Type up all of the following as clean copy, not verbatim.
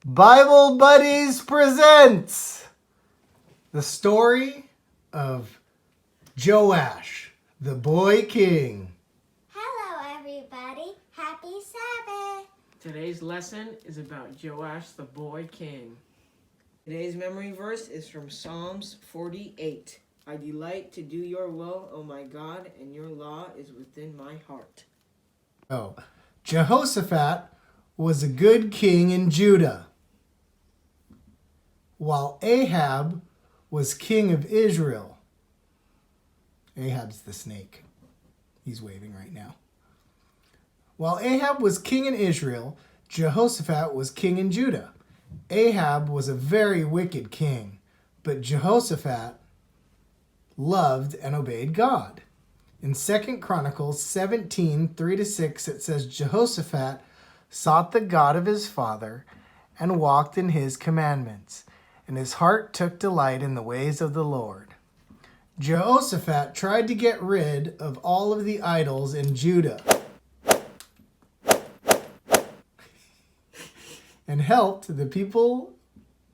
Bible Buddies presents the story of Joash, the boy king. Hello, everybody. Happy Sabbath. Today's lesson is about Joash, the boy king. Today's memory verse is from Psalms 48. I delight to do your will, O my God, and your law is within my heart. Jehoshaphat was a good king in Judah, while Ahab was king of Israel. Ahab's the snake. He's waving right now. While Ahab was king in Israel, Jehoshaphat was king in Judah. Ahab was a very wicked king, but Jehoshaphat loved and obeyed God. In 2 Chronicles 17, 3-6, it says, Jehoshaphat sought the God of his father and walked in his commandments, and his heart took delight in the ways of the Lord. Jehoshaphat tried to get rid of all of the idols in Judah and helped the people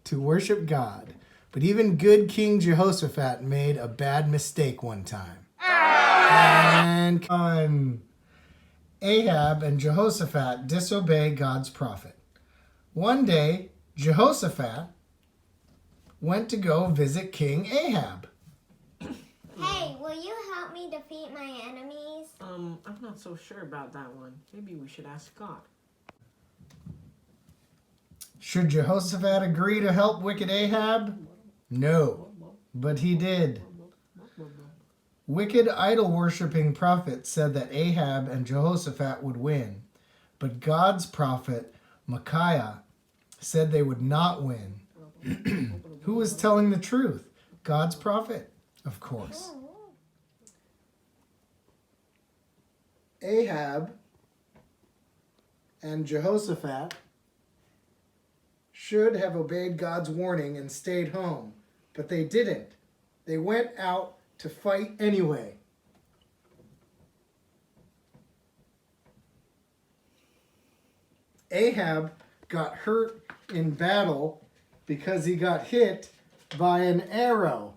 to worship God. But even good King Jehoshaphat made a bad mistake one time. And Ahab and Jehoshaphat disobey God's prophet. One day, Jehoshaphat went to go visit King Ahab. Hey, will you help me defeat my enemies? I'm not so sure about that one. Maybe we should ask God. Should Jehoshaphat agree to help wicked Ahab? No, but he did. Wicked idol-worshipping prophets said that Ahab and Jehoshaphat would win, but God's prophet Micaiah said they would not win. Who was telling the truth? God's prophet, of course. Ahab and Jehoshaphat should have obeyed God's warning and stayed home, but they didn't. They went out to fight anyway. Ahab got hurt in battle because he got hit by an arrow.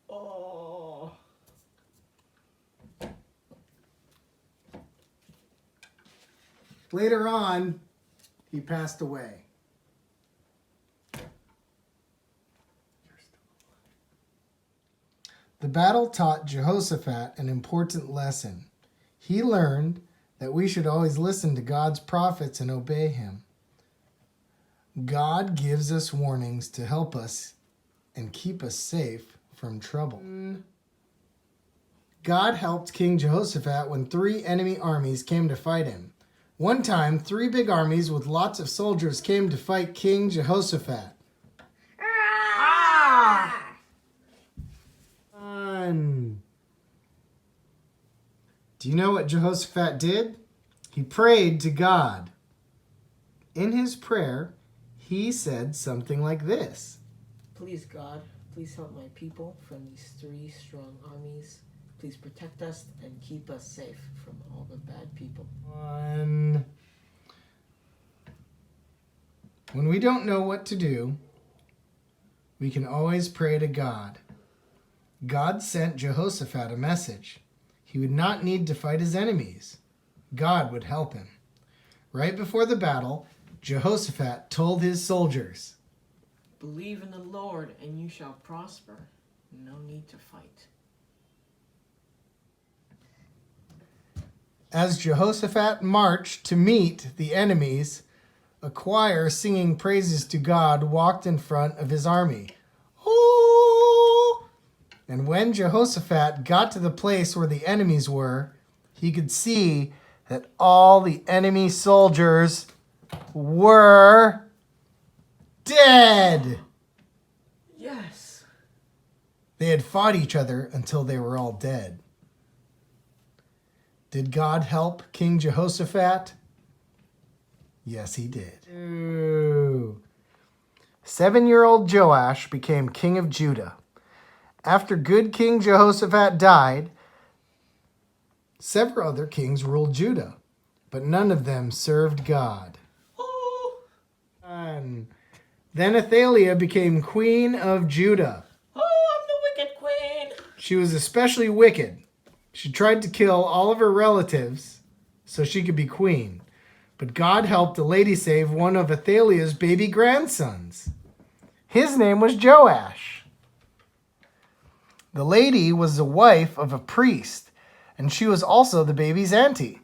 Oh. Later on, he passed away. The battle taught Jehoshaphat an important lesson. He learned that we should always listen to God's prophets and obey him. God gives us warnings to help us and keep us safe from trouble. God helped King Jehoshaphat when 3 enemy armies came to fight him. One time, 3 big armies with lots of soldiers came to fight King Jehoshaphat. Do you know what Jehoshaphat did? He prayed to God. In his prayer, he said something like this. Please, God, please help my people from these 3 strong armies. Please protect us and keep us safe from all the bad people. When we don't know what to do, we can always pray to God. God sent Jehoshaphat a message. He would not need to fight his enemies. God would help him. Right before the battle, Jehoshaphat told his soldiers, Believe in the Lord and you shall prosper. No need to fight. As Jehoshaphat marched to meet the enemies, a choir singing praises to God walked in front of his army. Ooh! And when Jehoshaphat got to the place where the enemies were, he could see that all the enemy soldiers were dead. Yes. They had fought each other until they were all dead. Did God help King Jehoshaphat? Yes, he did. 7-year-old Joash became king of Judah. After good King Jehoshaphat died, several other kings ruled Judah, but none of them served God. And then Athaliah became queen of Judah. Oh, I'm the wicked queen. She was especially wicked. She tried to kill all of her relatives so she could be queen. But God helped the lady save one of Athaliah's baby grandsons. His name was Joash. The lady was the wife of a priest, and she was also the baby's auntie.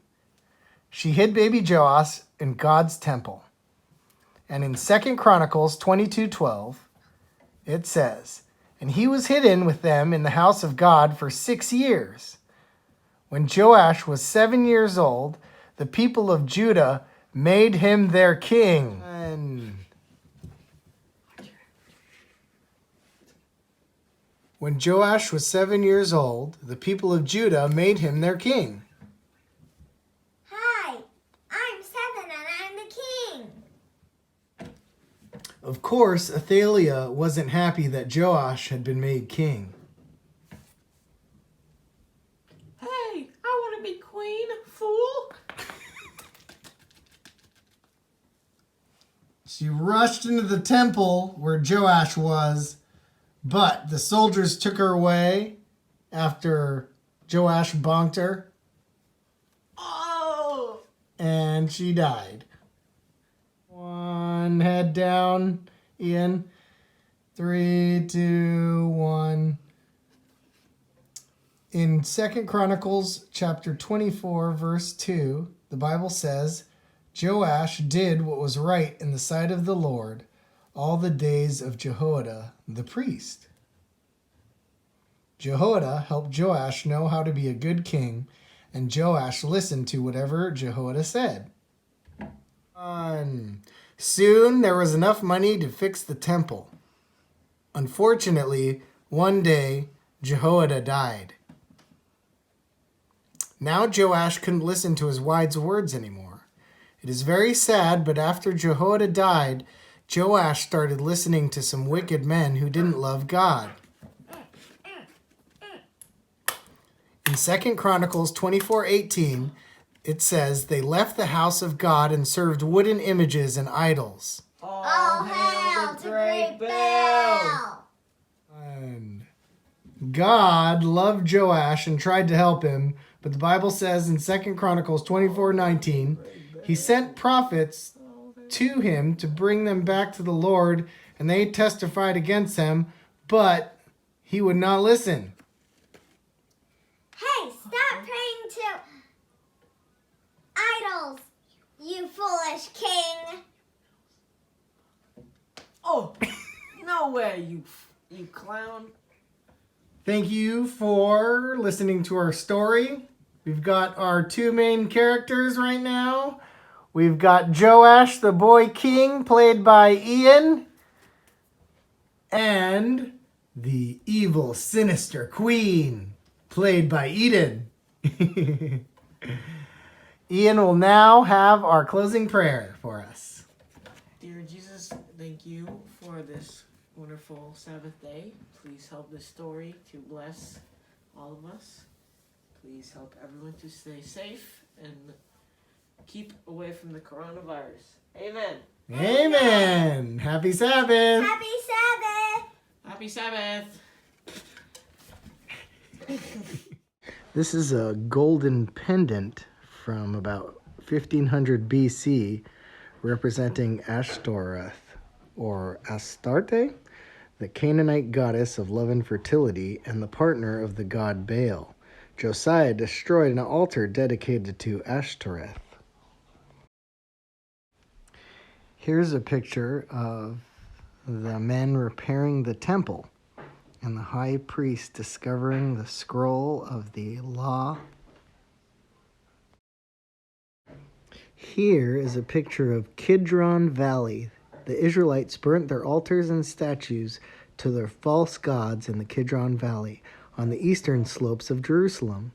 She hid baby Joash in God's temple. And in 2 Chronicles 22:12, it says, "And he was hidden with them in the house of God for 6 years. When Joash was 7 years old, the people of Judah made him their king." When Joash was 7 years old, the people of Judah made him their king. Hi, I'm 7 and I'm the king. Of course, Athaliah wasn't happy that Joash had been made king. Hey, I want to be queen, fool. She rushed into the temple where Joash was, but the soldiers took her away after Joash bonked her, Oh. and she died. One head down, Ian. 3, 2, 1. In 2 Chronicles chapter 24, verse 2, the Bible says, Joash did what was right in the sight of the Lord all the days of Jehoiada the priest. Jehoiada helped Joash know how to be a good king, and Joash listened to whatever Jehoiada said. Soon there was enough money to fix the temple. Unfortunately, one day Jehoiada died. Now Joash couldn't listen to his wise words anymore. It is very sad, but after Jehoiada died, Joash started listening to some wicked men who didn't love God. In 2 Chronicles 24:18, it says, "They left the house of God and served wooden images and idols." All hail to great Baal! And God loved Joash and tried to help him, but the Bible says in 2 Chronicles 24:19, he sent prophets to him to bring them back to the Lord, and they testified against him, but he would not listen. Hey, stop praying to idols, you foolish king! Oh, no way, you clown. Thank you for listening to our story. We've got our two main characters right now. We've got Joash, the boy king, played by Ian, and the evil, sinister queen, played by Eden. Ian will now have our closing prayer for us. Dear Jesus, thank you for this wonderful Sabbath day. Please help this story to bless all of us. Please help everyone to stay safe and keep away from the coronavirus. Amen. Amen. Happy Sabbath. Happy Sabbath! Happy Sabbath. This is a golden pendant from about 1500 BC representing Ashtoreth, or Astarte, the Canaanite goddess of love and fertility and the partner of the god Baal. Josiah destroyed an altar dedicated to Ashtoreth. Here's a picture of the men repairing the temple and the high priest discovering the scroll of the law. Here is a picture of Kidron Valley. The Israelites burnt their altars and statues to their false gods in the Kidron Valley on the eastern slopes of Jerusalem.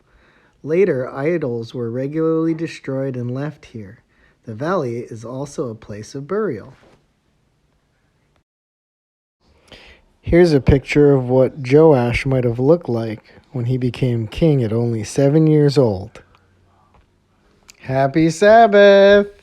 Later, idols were regularly destroyed and left here. The valley is also a place of burial. Here's a picture of what Joash might have looked like when he became king at only 7 years old. Happy Sabbath!